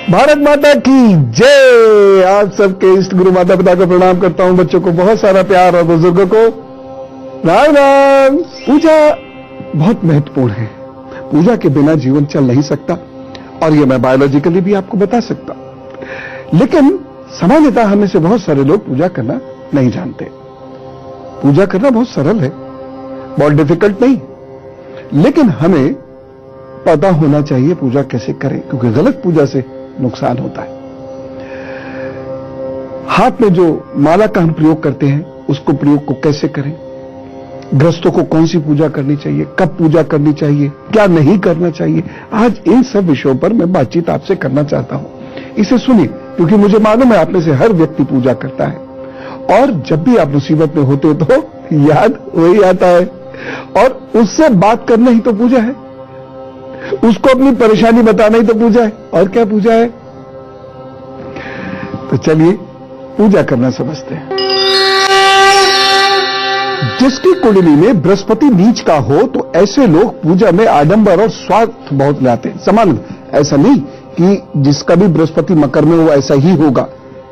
भारत माता की जय। आप सबके इष्ट गुरु माता पिता को प्रणाम करता हूं, बच्चों को बहुत सारा प्यार और बुजुर्गों को राम राम। पूजा बहुत महत्वपूर्ण है। पूजा के बिना जीवन चल नहीं सकता और ये मैं बायोलॉजिकली भी आपको बता सकता हूं। लेकिन सामान्यतः हमें से बहुत सारे लोग पूजा करना नहीं जानते। पूजा करना बहुत सरल है, बहुत डिफिकल्ट नहीं, लेकिन हमें पता होना चाहिए पूजा कैसे करें, क्योंकि गलत पूजा से नुकसान होता है। हाथ में जो माला का हम प्रयोग करते हैं उसको प्रयोग को कैसे करें, गृहस्थों को कौन सी पूजा करनी चाहिए, कब पूजा करनी चाहिए, क्या नहीं करना चाहिए, आज इन सब विषयों पर मैं बातचीत आपसे करना चाहता हूं। इसे सुनिए, क्योंकि मुझे मालूम है आप में से हर व्यक्ति पूजा करता है और जब भी आप मुसीबत में होते हो तो याद वही आता है और उससे बात करना ही तो पूजा है, उसको अपनी परेशानी बताना ही तो पूजा है। और क्या पूजा है? तो चलिए पूजा करना समझते हैं। जिसकी कुंडली में बृहस्पति नीच का हो तो ऐसे लोग पूजा में आडंबर और स्वार्थ बहुत लाते हैं। समान, ऐसा नहीं कि जिसका भी बृहस्पति मकर में हो ऐसा ही होगा,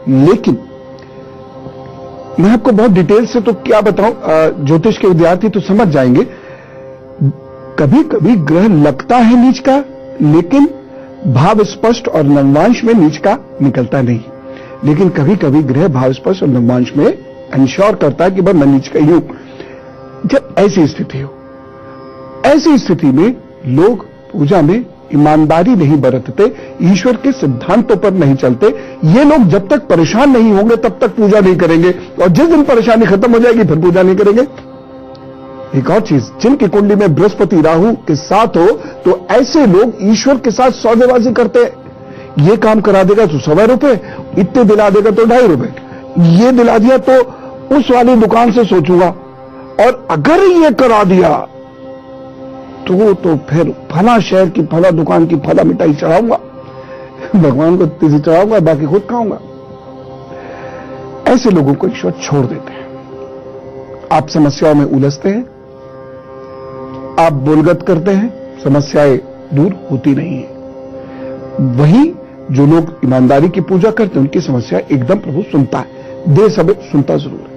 लेकिन मैं आपको बहुत डिटेल से तो क्या बताऊं, ज्योतिष के विद्यार्थी तो समझ जाएंगे। कभी कभी ग्रह लगता है नीच का, लेकिन भाव स्पष्ट और नवमांश में नीच का निकलता नहीं। लेकिन कभी कभी ग्रह भाव स्पष्ट और नवमांश में इंश्योर करता है कि भाई मैं नीच का ही हूं। जब ऐसी स्थिति हो, ऐसी स्थिति में लोग पूजा में ईमानदारी नहीं बरतते, ईश्वर के सिद्धांतों पर नहीं चलते। ये लोग जब तक परेशान नहीं होंगे तब तक पूजा नहीं करेंगे और जिस दिन परेशानी खत्म हो जाएगी फिर पूजा नहीं करेंगे। एक और चीज, जिनकी कुंडली में बृहस्पति राहु के साथ हो तो ऐसे लोग ईश्वर के साथ सौदेबाजी करते हैं। ये काम करा देगा तो 100 रुपए, इतने दिला देगा तो 2.5 रुपए, ये दिला दिया तो उस वाली दुकान से सोचूंगा, और अगर ये करा दिया तो फिर फला शहर की फला दुकान की फला मिठाई चढ़ाऊंगा, भगवान को तिथि चढ़ाऊंगा, बाकी खुद खाऊंगा। ऐसे लोगों को ईश्वर छोड़ देते हैं। आप समस्याओं में उलझते हैं, आप बोलगत करते हैं, समस्याएं दूर होती नहीं है। वहीं जो लोग ईमानदारी की पूजा करते हैं उनकी समस्या एकदम प्रभु सुनता है, दे सब सुनता जरूर है।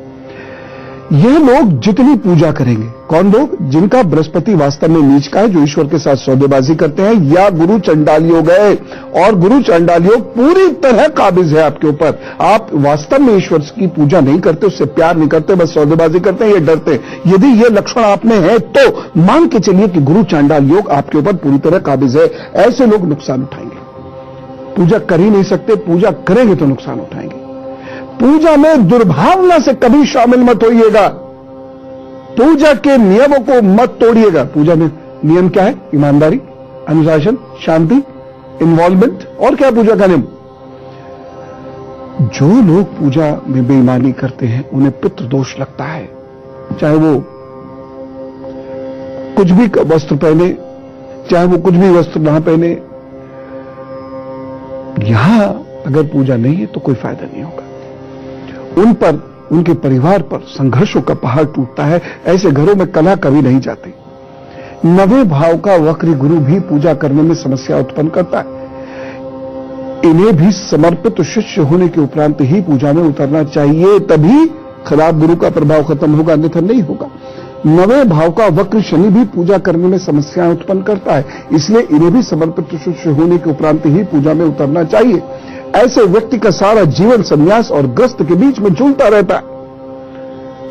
यह लोग जितनी पूजा करेंगे, कौन लोग? जिनका बृहस्पति वास्तव में नीच का है, जो ईश्वर के साथ सौदेबाजी करते हैं, या गुरु चंडाल योग है। और गुरु चंडाल योग पूरी तरह काबिज है आपके ऊपर। आप वास्तव में ईश्वर की पूजा नहीं करते, उससे प्यार नहीं करते, बस सौदेबाजी करते हैं, ये डरते हैं। यदि ये लक्षण आप में है तो मान के चलिए कि गुरु चंडाल योग आपके ऊपर पूरी तरह काबिज है। ऐसे लोग नुकसान उठाएंगे, पूजा कर ही नहीं सकते, पूजा करेंगे तो नुकसान उठाएंगे। पूजा में दुर्भावना से कभी शामिल मत होइएगा, पूजा के नियमों को मत तोड़िएगा। पूजा में नियम क्या है? ईमानदारी, अनुशासन, शांति, इन्वॉल्वमेंट। और क्या पूजा का नियम? जो लोग पूजा में बेईमानी करते हैं उन्हें पितृ दोष लगता है, चाहे वो कुछ भी वस्त्र पहने, चाहे वो कुछ भी वस्त्र ना पहने। यहां अगर पूजा नहीं है तो कोई फायदा नहीं होगा। उन पर, उनके परिवार पर संघर्षों का पहाड़ टूटता है। ऐसे घरों में कला कभी नहीं जाती। 9वें भाव का वक्री गुरु भी पूजा करने में समस्या उत्पन्न करता है। इन्हें भी समर्पित शिष्य होने के उपरांत ही पूजा में उतरना चाहिए, तभी खराब गुरु का प्रभाव खत्म होगा, अन्यथा नहीं होगा। 9वें भाव का वक्र शनि भी पूजा करने में समस्याएं उत्पन्न करता है, इसलिए इन्हें भी समर्पित शिष्य होने के उपरांत ही पूजा में उतरना चाहिए। ऐसे व्यक्ति का सारा जीवन संन्यास और ग्रस्त के बीच में झूलता रहता है।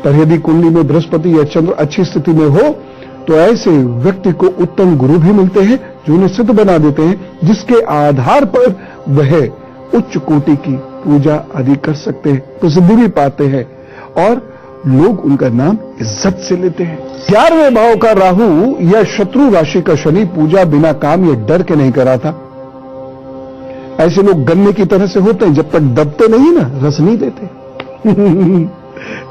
पर यदि कुंडली में बृहस्पति या चंद्र अच्छी स्थिति में हो तो ऐसे व्यक्ति को उत्तम गुरु भी मिलते हैं जो उन्हें सिद्ध बना देते हैं, जिसके आधार पर वह उच्च कोटि की पूजा आदि कर सकते हैं, प्रसिद्धि भी पाते हैं और लोग उनका नाम इज्जत से लेते हैं। 11वें भाव का राहु या शत्रु राशि का शनि पूजा बिना काम या डर के नहीं कराता। ऐसे लोग गन्ने की तरह से होते हैं, जब तक दबते नहीं ना रस नहीं देते।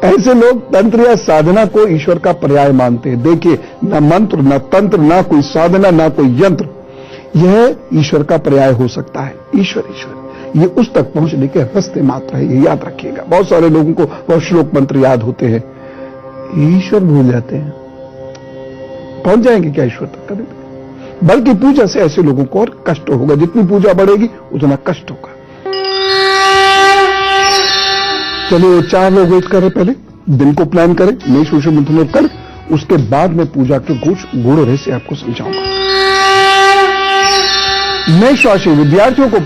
ऐसे लोग तंत्र या साधना को ईश्वर का पर्याय मानते हैं। देखिए, न मंत्र, न तंत्र, न कोई साधना, न कोई यंत्र, यह ईश्वर का पर्याय हो सकता है। ईश्वर ये उस तक पहुंचने के हस्ते मात्र है, ये याद रखिएगा। बहुत सारे लोगों को बहुत श्लोक मंत्र याद होते हैं, ईश्वर भूल जाते हैं। पहुंच जाएंगे क्या ईश्वर तक? कभी बल्कि पूजा से ऐसे लोगों को और कष्ट होगा। जितनी पूजा बढ़ेगी उतना कष्ट होगा। चलिए 4 लोग वेट करें, पहले दिन को प्लान करें, मेष वृषभ मिथुन और कर्क, उसके बाद मैं पूजा के गूढ़ रहस्य आपको समझाऊंगा। मेष राशि, विद्यार्थियों को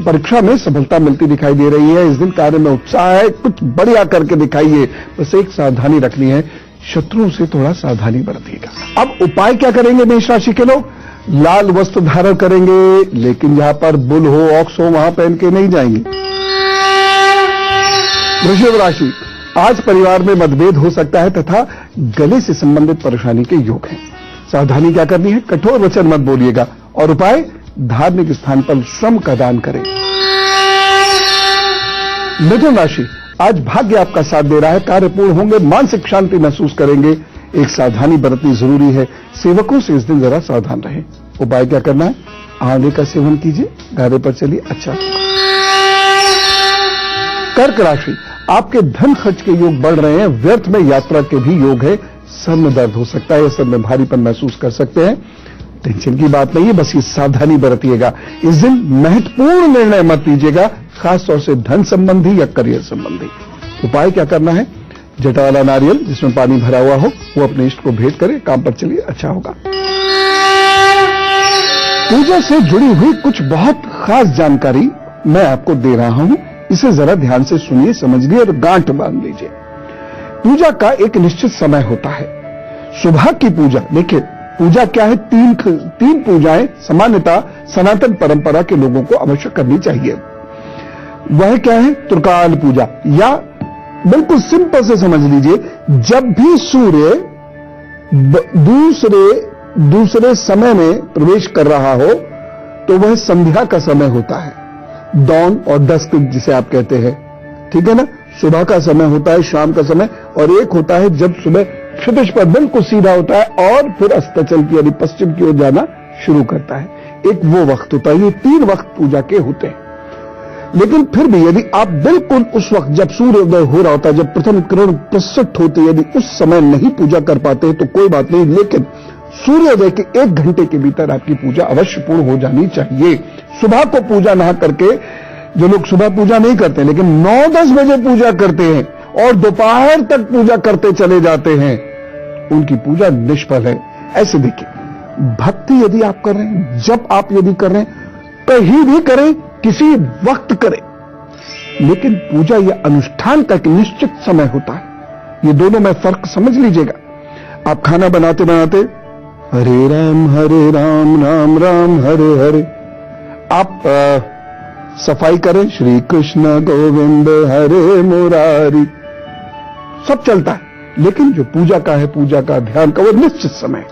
परीक्षा में सफलता मिलती दिखाई दे रही है। इस दिन कार्य में उत्साह है, कुछ बढ़िया करके दिखाइए। बस एक सावधानी रखनी है, शत्रुओं से थोड़ा सावधानी बरतिएगा। अब उपाय क्या करेंगे मेष राशि के लोग? लाल वस्त्र धारण करेंगे, लेकिन जहां पर बुल हो, ऑक्स हो, वहां पहन के नहीं जाएंगे। वृषभ राशि, आज परिवार में मतभेद हो सकता है तथा गले से संबंधित परेशानी के योग हैं। सावधानी क्या करनी है? कठोर वचन मत बोलिएगा। और उपाय, धार्मिक स्थान पर श्रम का दान करें। मिथुन राशि, आज भाग्य आपका साथ दे रहा है, कार्य पूर्ण होंगे, मानसिक शांति महसूस करेंगे। एक सावधानी बरतनी जरूरी है, सेवकों से इस दिन जरा सावधान रहें। उपाय क्या करना है? आंवले का सेवन कीजिए, कार्य पर चलिए, अच्छा। कर्क राशि, आपके धन खर्च के योग बढ़ रहे हैं, व्यर्थ में यात्रा के भी योग है। सर में दर्द हो सकता है, सर में भारीपन महसूस कर सकते हैं। टेंशन की बात नहीं है, बस ये सावधानी बरतिएगा। इस दिन महत्वपूर्ण निर्णय मत लीजिएगा, खासतौर से धन संबंधी या करियर संबंधी। उपाय क्या करना है? जटा वाला नारियल जिसमें पानी भरा हुआ हो, वो अपने इष्ट को भेंट करें, काम पर चलिए, अच्छा होगा। पूजा से जुड़ी हुई कुछ बहुत खास जानकारी मैं आपको दे रहा हूं, इसे जरा ध्यान से सुनिए, समझिए और गांठ बांध लीजिए। पूजा का एक निश्चित समय होता है। सुबह की पूजा, देखिए पूजा क्या है? तीन पूजाएं सामान्यतः सनातन परंपरा के लोगों को अवश्य करनी चाहिए। वह क्या है? त्रिकाल पूजा, या बिल्कुल सिंपल से समझ लीजिए, जब भी सूर्य दूसरे समय में प्रवेश कर रहा हो तो वह संध्या का समय होता है, डॉन और डस्क जिसे आप कहते हैं, ठीक है ना? सुबह का समय होता है, शाम का समय, और एक होता है जब सुबह क्षितिज पर बिल्कुल सीधा होता है और फिर अस्ताचल की यानी पश्चिम की ओर जाना शुरू करता है, एक वो वक्त होता है। ये 3 वक्त पूजा के होते हैं। लेकिन फिर भी यदि आप बिल्कुल उस वक्त जब सूर्योदय हो रहा होता है, जब प्रथम किरण प्रसट होती है, यदि उस समय नहीं पूजा कर पाते हैं तो कोई बात नहीं, लेकिन सूर्योदय के 1 घंटे के भीतर आपकी पूजा अवश्य पूर्ण हो जानी चाहिए। सुबह को पूजा ना करके, जो लोग सुबह पूजा नहीं करते लेकिन 9-10 बजे पूजा करते हैं और दोपहर तक पूजा करते चले जाते हैं, उनकी पूजा निष्फल है। ऐसे देखिए, भक्ति यदि आप कर रहे हैं, जब आप यदि कर रहे हैं, कहीं भी करें, किसी वक्त करें, लेकिन पूजा या अनुष्ठान का एक निश्चित समय होता है। ये दोनों में फर्क समझ लीजिएगा। आप खाना बनाते बनाते हरे राम राम राम हरे हरे, आप सफाई करें, श्री कृष्ण गोविंद हरे मुरारी, सब चलता है। लेकिन जो पूजा का है, पूजा का ध्यान का वो निश्चित समय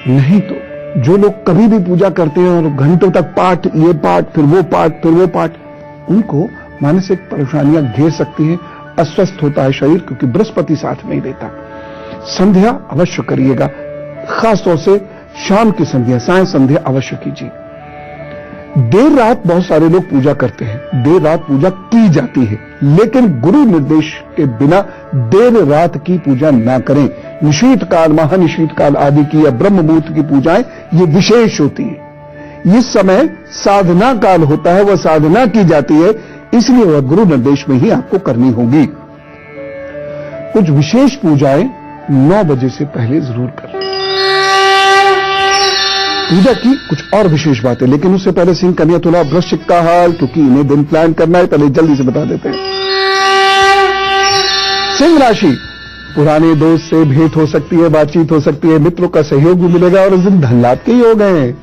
नहीं। तो जो लोग कभी भी पूजा करते हैं और घंटों तक पाठ, ये पाठ फिर वो पाठ फिर वो पाठ, उनको मानसिक परेशानियां घेर सकती हैं, अस्वस्थ होता है शरीर, क्योंकि बृहस्पति साथ नहीं देता। संध्या अवश्य करिएगा, खासतौर से शाम की संध्या, साय संध्या अवश्य कीजिए। देर रात बहुत सारे लोग पूजा करते हैं, देर रात पूजा की जाती है, लेकिन गुरु निर्देश के बिना देर रात की पूजा ना करें। निशीत काल, महानिशीत काल आदि की या ब्रह्म मुहूर्त की पूजाएं ये विशेष होती है। इस समय साधना काल होता है, वह साधना की जाती है, इसलिए वह गुरु निर्देश में ही आपको करनी होगी। कुछ विशेष पूजाएं 9 बजे से पहले जरूर करें। पूजा की कुछ और विशेष बातें, लेकिन उससे पहले सिंह, कन्या, तुला, वृश्चिक का हाल, क्योंकि इन्हें दिन प्लान करना है, पहले जल्दी से बता देते हैं। सिंह राशि, पुराने दोस्त से भेंट हो सकती है, बातचीत हो सकती है, मित्रों का सहयोग भी मिलेगा और इस दिन धन लाभ के योग हैं।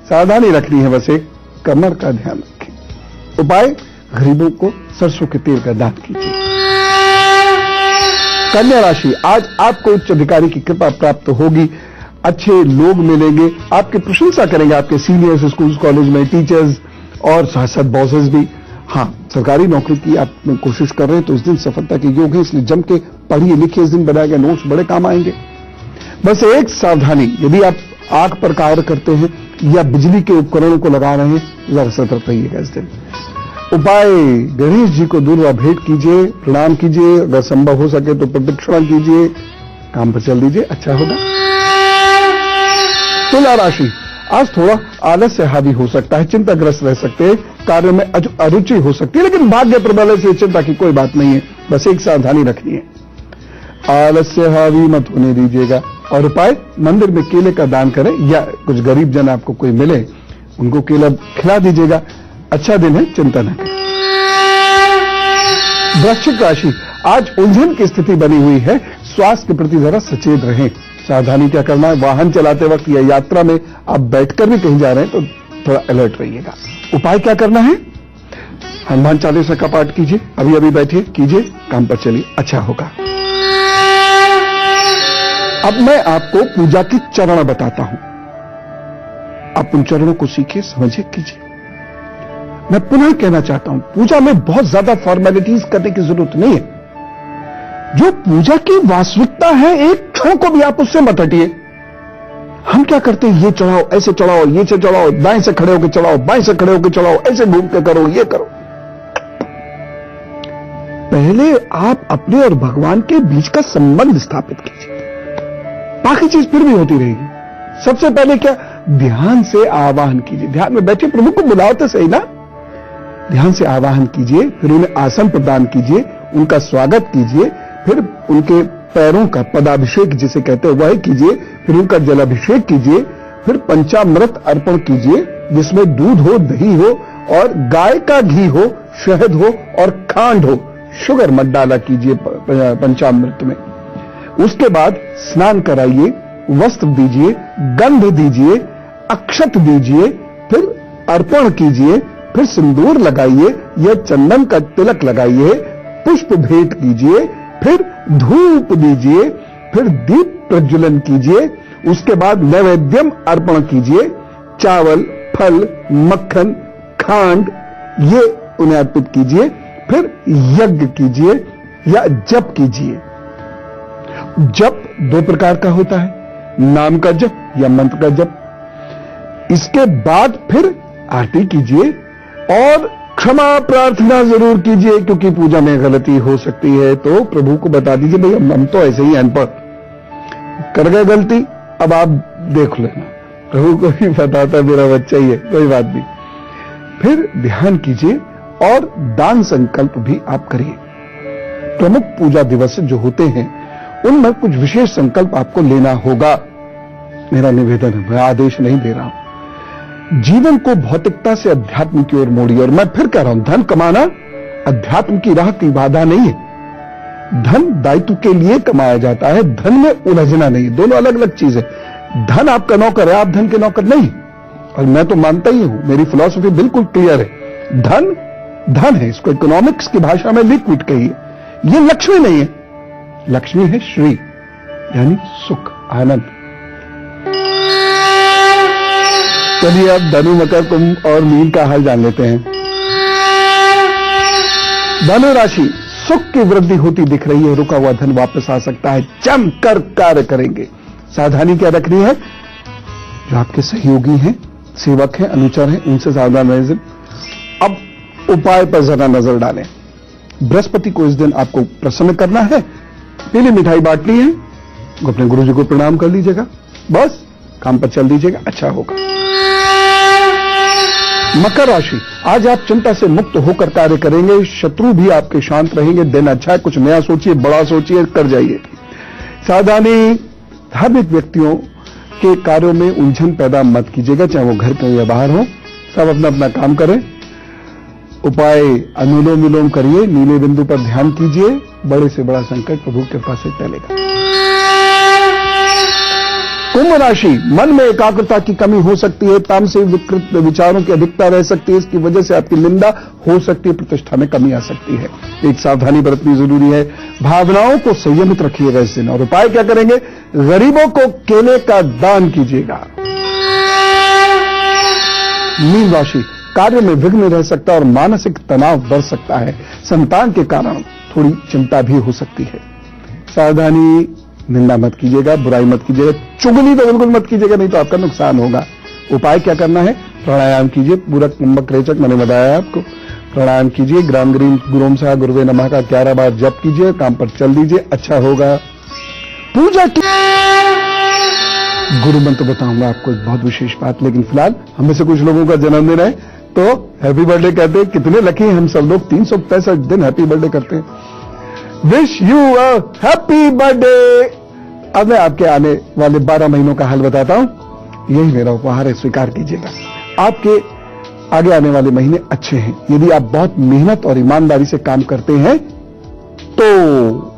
सावधानी रखनी है, बस एक कमर का ध्यान रखें। उपाय, गरीबों को सरसों के तेल का दान कीजिए। कन्या राशि, आज आपको उच्च अधिकारी की कृपा प्राप्त होगी, अच्छे लोग मिलेंगे, आपकी प्रशंसा करेंगे, आपके सीनियर्स स्कूल कॉलेज में, टीचर्स और साथ साथ बॉसेस भी। हाँ, सरकारी नौकरी की आप कोशिश कर रहे हैं तो इस दिन सफलता के योग है, इसलिए जम के पढ़िए लिखिए, इस दिन बनाए गए नोट्स बड़े काम आएंगे। बस एक सावधानी, यदि आप आग पर कार्य करते हैं या बिजली के उपकरणों को लगा रहे हैं, जरा सतर्क रहिएगा इस दिन। उपाय, गणेश जी को दूर्वा भेंट कीजिए, प्रणाम कीजिए, अगर संभव हो सके तो प्रदक्षिणा कीजिए, काम पर चल दीजिए, अच्छा होगा। तुला राशि, आज थोड़ा आलस्य हावी हो सकता है, चिंताग्रस्त रह सकते हैं, कार्य में अरुचि हो सकती है, लेकिन भाग्य प्रबल है, से चिंता की कोई बात नहीं है। बस एक सावधानी रखनी है, आलस्य हावी मत होने दीजिएगा। और उपाय, मंदिर में केले का दान करें या कुछ गरीब जन आपको कोई मिले उनको केला खिला दीजिएगा। अच्छा दिन है, चिंता न करें। वृश्चिक राशि, आज उलझन की स्थिति बनी हुई है, स्वास्थ्य के प्रति जरा सचेत रहें। सावधानी क्या करना है, वाहन चलाते वक्त या यात्रा में आप बैठकर भी कहीं जा रहे हैं तो थोड़ा अलर्ट रहिएगा। उपाय क्या करना है, हनुमान चालीसा का पाठ कीजिए, अभी अभी बैठिए, कीजिए, काम पर चलिए, अच्छा होगा। अब मैं आपको पूजा के चरण बताता हूं, आप उन चरणों को सीखिए, समझिए, कीजिए। मैं पुनः कहना चाहता हूं, पूजा में बहुत ज्यादा फॉर्मेलिटीज करने की जरूरत नहीं है। जो पूजा की वास्तविकता है, एक क्षण को भी आप उससे मत हटिए। हम क्या करते हैं, ये चढ़ाओ, ऐसे चढ़ाओ, ये से चढ़ाओ, दाएं से खड़े होकर चढ़ाओ, बाएं से खड़े होकर चढ़ाओ, ऐसे घूम के करो, ये करो। पहले आप अपने और भगवान के बीच का संबंध स्थापित कीजिए, बाकी चीज फिर भी होती रहेगी। सबसे पहले क्या, ध्यान से आवाहन कीजिए। ध्यान में बैठे प्रभु को बुलाओ तो सही ना, ध्यान से आवाहन कीजिए, फिर उन्हें आसन प्रदान कीजिए, उनका स्वागत कीजिए, फिर उनके पैरों का पदाभिषेक जिसे कहते हैं वह कीजिए, फिर उनका जलाभिषेक कीजिए, फिर पंचामृत अर्पण कीजिए जिसमें दूध हो, दही हो और गाय का घी हो, शहद हो और खांड हो, शुगर मत डाला कीजिए पंचामृत में। उसके बाद स्नान कराइए, वस्त्र दीजिए, गंध दीजिए, अक्षत दीजिए, फिर अर्पण कीजिए, फिर सिंदूर लगाइए या चंदन का तिलक लगाइए, पुष्प भेंट कीजिए, फिर धूप दीजिए, फिर दीप प्रज्वलन कीजिए। उसके बाद नैवेद्यम अर्पण कीजिए, चावल, फल, मक्खन, खांड ये उन्हें अर्पित कीजिए, फिर यज्ञ कीजिए या जप कीजिए। जप दो प्रकार का होता है, नाम का जप या मंत्र का जप। इसके बाद फिर आरती कीजिए और क्षमा प्रार्थना जरूर कीजिए, क्योंकि पूजा में गलती हो सकती है तो प्रभु को बता दीजिए, भाई हम तो ऐसे ही अनपढ़ कर गए गलती, अब आप देख लेना, प्रभु को भी पता था मेरा बच्चा ही है, कोई बात नहीं। फिर ध्यान कीजिए और दान संकल्प भी आप करिए। प्रमुख पूजा दिवस जो होते हैं उनमें कुछ विशेष संकल्प आपको लेना होगा, मेरा निवेदन है, मैं आदेश नहीं दे रहा हूं। जीवन को भौतिकता से अध्यात्म की ओर मोड़िए। और मैं फिर कह रहा हूं, धन कमाना अध्यात्म की राह की बाधा नहीं है। धन दायित्व के लिए कमाया जाता है, धन में उलझना नहीं, दोनों अलग अलग चीज है। धन आपका नौकर है, आप धन के नौकर नहीं। और मैं तो मानता ही हूं, मेरी फिलॉसफी बिल्कुल क्लियर है, धन धन है, इसको इकोनॉमिक्स की भाषा में लिक्विड कहिए। ये लक्ष्मी नहीं है, लक्ष्मी है श्री, यानी सुख, आनंद। चलिए अब धनु, मकर, कुंभ और मीन का हाल जान लेते हैं। धनु राशि, सुख की वृद्धि होती दिख रही है, रुका हुआ धन वापस आ सकता है, जमकर कार्य करेंगे। सावधानी क्या रखनी है, जो आपके सहयोगी हैं, सेवक हैं, अनुचर हैं, उनसे सावधान रहें। अब उपाय पर जरा नजर डालें। बृहस्पति को इस दिन आपको प्रसन्न करना है, पीली मिठाई बांटनी है, अपने गुरु जी को प्रणाम कर लीजिएगा, बस काम पर चल दीजिएगा, अच्छा होगा। मकर राशि, आज आप चिंता से मुक्त होकर कार्य करेंगे, शत्रु भी आपके शांत रहेंगे, दिन अच्छा है, कुछ नया सोचिए, बड़ा सोचिए, कर जाइए। सावधानी, धार्मिक व्यक्तियों के कार्यों में उलझन पैदा मत कीजिएगा, चाहे वो घर के या बाहर हो, सब अपना अपना काम करें। उपाय, अनुलोम विलोम करिए, नीले बिंदु पर ध्यान कीजिए, बड़े से बड़ा संकट प्रभु के पास से टलेगा। कुंभ राशि, मन में एकाग्रता की कमी हो सकती है, तामसिक विकृत विचारों की अधिकता रह सकती है, इसकी वजह से आपकी निंदा हो सकती है, प्रतिष्ठा में कमी आ सकती है, एक सावधानी बरतनी जरूरी है। भावनाओं को संयमित रखिएगा इस दिन। और उपाय क्या करेंगे, गरीबों को केले का दान कीजिएगा। मीन राशि, कार्य में विघ्न रह सकता है और मानसिक तनाव बढ़ सकता है, संतान के कारण थोड़ी चिंता भी हो सकती है। सावधानी, निंदा मत कीजिएगा, बुराई मत कीजिएगा, चुगली तो बिल्कुल मत कीजिएगा, नहीं तो आपका नुकसान होगा। उपाय क्या करना है, प्राणायाम कीजिए, पूरक कुंभक रेचक मैंने बताया आपको, प्राणायाम कीजिए, ग्राम ग्रीन गुरुम सा गुरुवे नमः का 11 बार जप कीजिए, काम पर चल दीजिए, अच्छा होगा। पूजा की गुरु मंत्र बताऊंगा आपको एक बहुत विशेष बात, लेकिन फिलहाल हम में से कुछ लोगों का जन्मदिन है तो हैप्पी बर्थडे कहते हैं। कितने लकी हैं हम सब लोग, 365 दिन हैप्पी बर्थडे करते हैं। Wish you a happy birthday. अब मैं आपके आने वाले 12 महीनों का हाल बताता हूं, यही मेरा उपहार है, स्वीकार कीजिएगा। आपके आगे आने वाले महीने अच्छे हैं यदि आप बहुत मेहनत और ईमानदारी से काम करते हैं। तो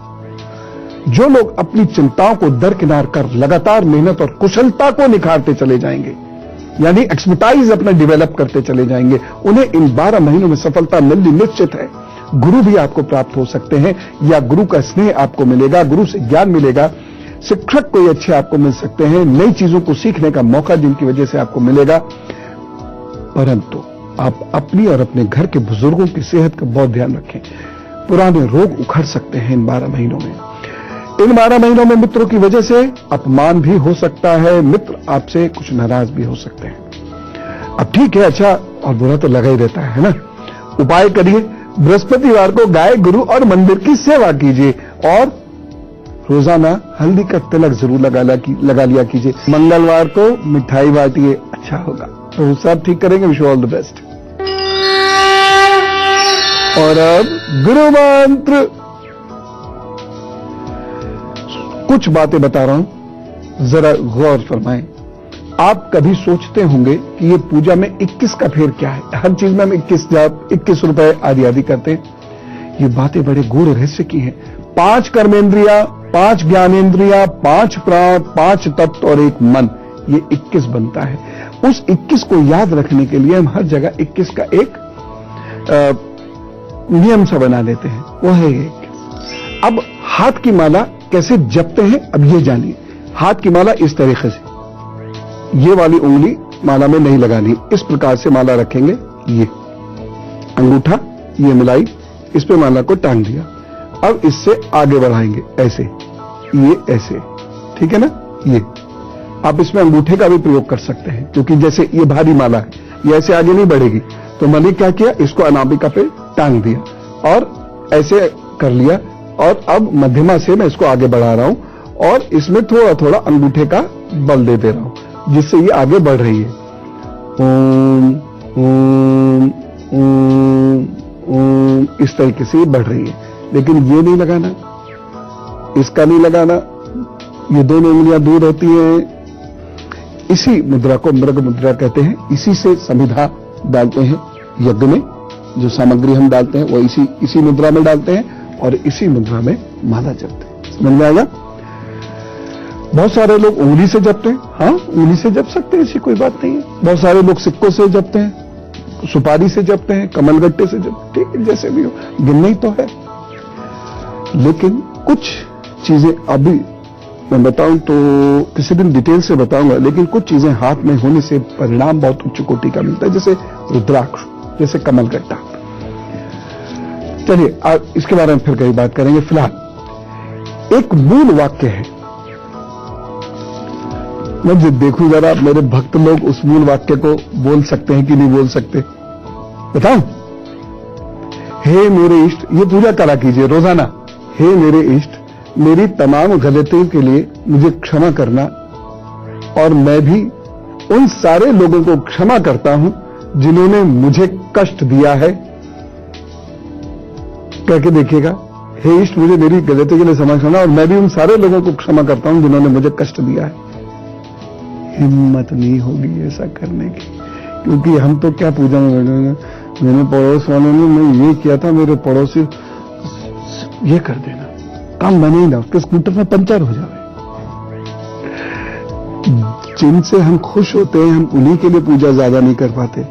जो लोग अपनी चिंताओं को दरकिनार कर लगातार मेहनत और कुशलता को निखारते चले जाएंगे, यानी एक्सपर्टाइज अपना डेवलप करते चले जाएंगे, उन्हें इन 12 महीनों में सफलता मिलनी निश्चित है। गुरु भी आपको प्राप्त हो सकते हैं या गुरु का स्नेह आपको मिलेगा, गुरु से ज्ञान मिलेगा, शिक्षक कोई अच्छे आपको मिल सकते हैं, नई चीजों को सीखने का मौका जिनकी वजह से आपको मिलेगा। परंतु आप अपनी और अपने घर के बुजुर्गों की सेहत का बहुत ध्यान रखें। पुराने रोग उखड़ सकते हैं इन 12 महीनों में। इन 12 महीनों में मित्रों की वजह से अपमान भी हो सकता है, मित्र आपसे कुछ नाराज भी हो सकते हैं। अब ठीक है, अच्छा और बुरा तो लगा ही रहता है ना। उपाय करिए, बृहस्पतिवार को गाय, गुरु और मंदिर की सेवा कीजिए और रोजाना हल्दी का तिलक जरूर लगा लिया कीजिए। मंगलवार को मिठाई बांटिए, अच्छा होगा। तो सब ठीक करेंगे। Wish you all the best. और अब गुरु मंत्र, कुछ बातें बता रहा हूं, जरा गौर फरमाएं। आप कभी सोचते होंगे कि ये पूजा में 21 का फेर क्या है, हर चीज में हम 21 जाप, 21 रुपए आदि आदि करते हैं। ये बातें बड़े गूढ़ रहस्य की हैं। 5 कर्मेंद्रिया, 5 ज्ञानेंद्रिया, 5 प्राण, 5 तत्व और 1 मन, ये 21 बनता है। उस 21 को याद रखने के लिए हम हर जगह 21 का एक नियम सा बना लेते हैं, वो है 21। अब हाथ की माला कैसे जपते हैं, अब ये जानिए। हाथ की माला इस तरीके से, ये वाली उंगली माला में नहीं लगानी, इस प्रकार से माला रखेंगे। ये अंगूठा ये मिलाई, इस पे माला को टांग दिया। अब इससे आगे बढ़ाएंगे ऐसे, ये ऐसे, ठीक है ना। ये आप इसमें अंगूठे का भी प्रयोग कर सकते हैं, क्योंकि जैसे ये भारी माला है, ये ऐसे आगे नहीं बढ़ेगी। तो मैंने क्या किया, इसको अनामिका पे टांग दिया और ऐसे कर लिया। और अब मध्यमा से मैं इसको आगे बढ़ा रहा हूं और इसमें थोड़ा थोड़ा अंगूठे का बल दे रहा हूं, जिससे ये आगे बढ़ रही है। ओम ओम ओम ओम, इस तरीके से ये बढ़ रही है। लेकिन ये नहीं लगाना, इसका नहीं लगाना, ये दोनों उंगलियां दूर होती हैं। इसी मुद्रा को मृग मुद्रा कहते हैं। इसी से समिधा डालते हैं यज्ञ में, जो सामग्री हम डालते हैं वो इसी मुद्रा में डालते हैं और इसी मुद्रा में माला जपते हैं। समझ में आएगा। बहुत सारे लोग उंगली से जपते हैं, हाँ उंगली से जप सकते हैं, ऐसी कोई बात नहीं है। बहुत सारे लोग सिक्कों से जपते हैं, सुपारी से जपते हैं, कमलगट्टे से जपते हैं, ठीक है, जैसे भी हो, गिनना ही तो है। लेकिन कुछ चीजें अभी मैं बताऊं तो किसी दिन डिटेल से बताऊंगा, लेकिन कुछ चीजें हाथ में होने से परिणाम बहुत उच्च कोटि का मिलता है, जैसे रुद्राक्ष, जैसे कमलगट्टा। चलिए इसके बारे में फिर कई बात करेंगे। फिलहाल एक मूल वाक्य है, मैं जो देखूं जरा मेरे भक्त लोग उस मूल वाक्य को बोल सकते हैं कि नहीं बोल सकते, बताऊं। हे मेरे इष्ट, ये पूजा करा कीजिए रोजाना। हे मेरे इष्ट, मेरी तमाम गलतियों के लिए मुझे क्षमा करना और मैं भी उन सारे लोगों को क्षमा करता हूं जिन्होंने मुझे कष्ट दिया है। कह के देखिएगा, हे इष्ट मुझे मेरी गलती के लिए क्षमा करना और मैं भी उन सारे लोगों को क्षमा करता हूं जिन्होंने मुझे कष्ट दिया है। हिम्मत नहीं होगी ऐसा करने की, क्योंकि हम तो क्या पूजा में बैठे, मेरे पड़ोस वालों ने मैं ये किया था, मेरे पड़ोसी ये कर देना, काम बने ही ना, उसके स्कूटर में पंचर हो जाए। जिनसे हम खुश होते हैं हम उन्हीं के लिए पूजा ज्यादा नहीं कर पाते,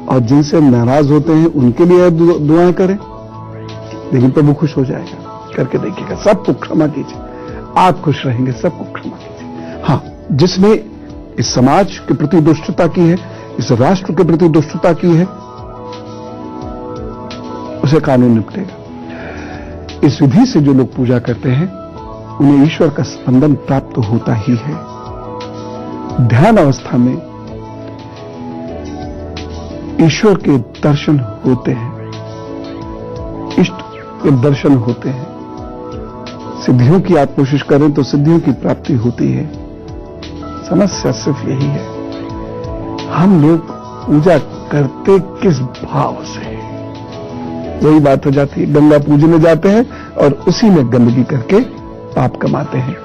और जिनसे हम नाराज होते हैं उनके लिए दुआएं करें, लेकिन प्रभु खुश हो जाएगा। करके देखिएगा, सबको क्षमा कीजिए, आप खुश रहेंगे। सबको क्षमा कीजिए। हाँ, जिसने इस समाज के प्रति दुष्टता की है, इस राष्ट्र के प्रति दुष्टता की है, उसे कानून निपटेगा। इस विधि से जो लोग पूजा करते हैं उन्हें ईश्वर का स्पंदन प्राप्त होता ही है। ध्यान अवस्था में ईश्वर के दर्शन होते हैं, इष्ट के दर्शन होते हैं। सिद्धियों की आप कोशिश करें तो सिद्धियों की प्राप्ति होती है। समस्या सिर्फ यही है, हम लोग पूजा करते किस भाव से। वही बात हो जाती है, गंगा पूजने जाते हैं और उसी में गंदगी करके पाप कमाते हैं।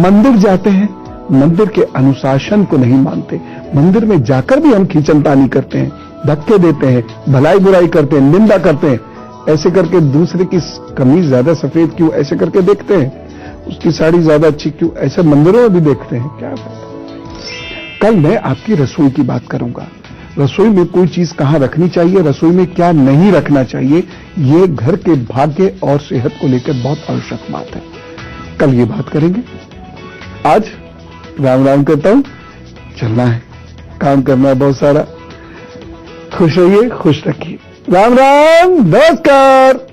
मंदिर जाते हैं, मंदिर के अनुशासन को नहीं मानते, मंदिर में जाकर भी हम खींचनतानी करते हैं, धक्के देते हैं, भलाई बुराई करते हैं, निंदा करते हैं। ऐसे करके दूसरे की कमीज ज्यादा सफेद क्यों, ऐसे करके देखते हैं, उसकी साड़ी ज्यादा अच्छी क्यों, ऐसे मंदिरों में भी देखते हैं। क्या फायदा। कल मैं आपकी रसोई की बात करूंगा, रसोई में कोई चीज कहां रखनी चाहिए, रसोई में क्या नहीं रखना चाहिए, ये घर के भाग्य और सेहत को लेकर बहुत आवश्यक बात है। कल ये बात करेंगे। आज राम राम करता हूं, चलना है, काम करना है बहुत सारा। खुश रहिए, खुश रखिए। राम राम, नमस्कार।